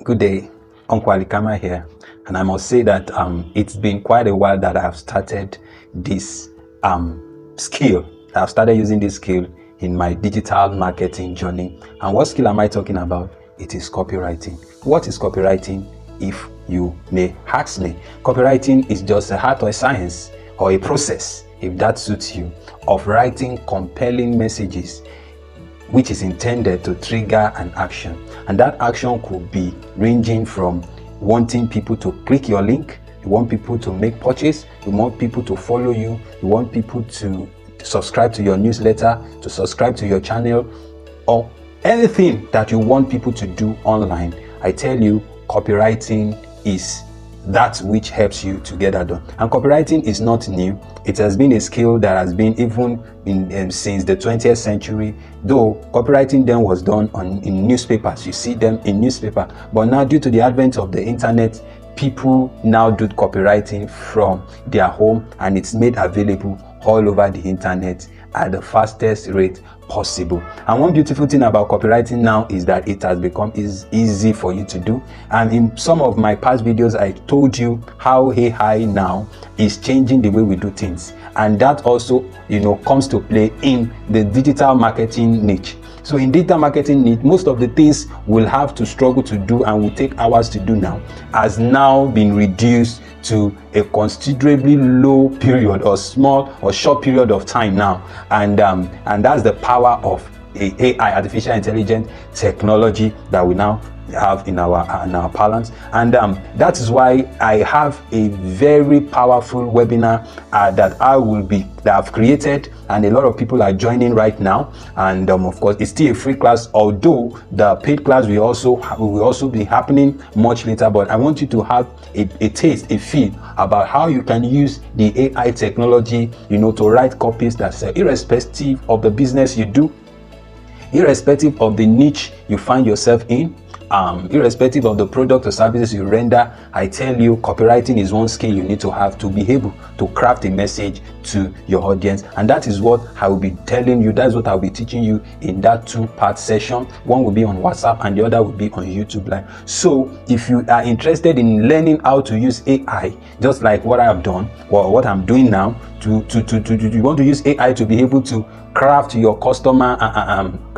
Good day, Uncle Alikama here, and I must say that it's been quite a while that I've started this skill. I've started using this skill in my digital marketing journey. And what skill am I talking about? It is copywriting. What is copywriting, if you may ask me? Copywriting is just a art or a science or a process, if that suits you, of writing compelling messages which is intended to trigger an action. And that action could be ranging from wanting people to click your link, you want people to make purchase, you want people to follow you, you want people to subscribe to your newsletter, to subscribe to your channel, or anything that you want people to do online. I tell you, copywriting is that which helps you to get that done. And copywriting is not new. It has been a skill that has been even since the 20th century, though copywriting then was done in newspapers. You see them in newspaper, but now due to the advent of the internet, people now do copywriting from their home, and it's made available all over the internet at the fastest rate possible. And one beautiful thing about copywriting now is that it has become easy for you to do. And in some of my past videos, I told you how AI now is changing the way we do things, and that also comes to play in the digital marketing niche. So in digital marketing niche, most of the things we'll have to struggle to do and will take hours to do now has now been reduced to a considerably low period or small or short period of time now, and that's the power of AI, artificial intelligence technology, that we now have in our parlance. And that is why I have a very powerful webinar that I've created, and a lot of people are joining right now. And of course, it's still a free class, although the paid class will also be happening much later. But I want you to have a taste, a feel about how you can use the AI technology, to write copies that sell, irrespective of the business you do, irrespective of the niche you find yourself in, irrespective of the product or services you render. I tell you, copywriting is one skill you need to have to be able to craft a message to your audience. And that is what I will be telling you. That's what I'll be teaching you in that two-part session. One will be on WhatsApp and the other will be on YouTube Live. So if you are interested in learning how to use AI, just like what I have done or what I'm doing now, you want to use AI to be able to craft your customer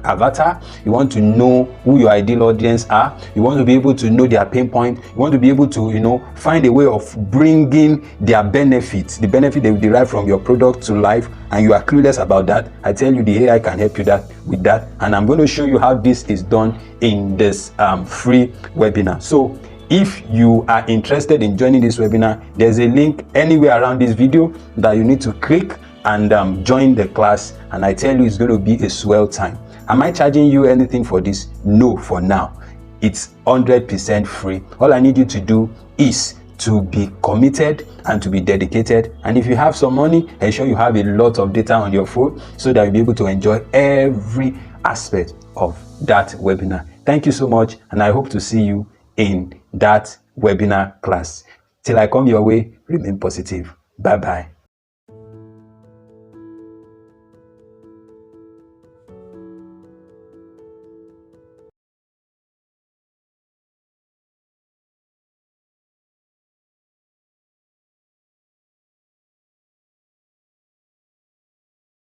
avatar, you want to know who your ideal audience are, you want to be able to know their pain point, you want to be able to find a way of bringing their benefits, the benefit they will derive from your product to life, and you are clueless about that. I tell you, the AI can help you with that, and I'm going to show you how this is done in this free webinar. So if you are interested in joining this webinar, there's a link anywhere around this video that you need to click and join the class. And I tell you, it's going to be a swell time. Am I charging you anything for this? No, for now. It's 100% free. All I need you to do is to be committed and to be dedicated. And if you have some money, ensure you have a lot of data on your phone so that you'll be able to enjoy every aspect of that webinar. Thank you so much, and I hope to see you in that webinar class. Till I come your way, remain positive. Bye-bye.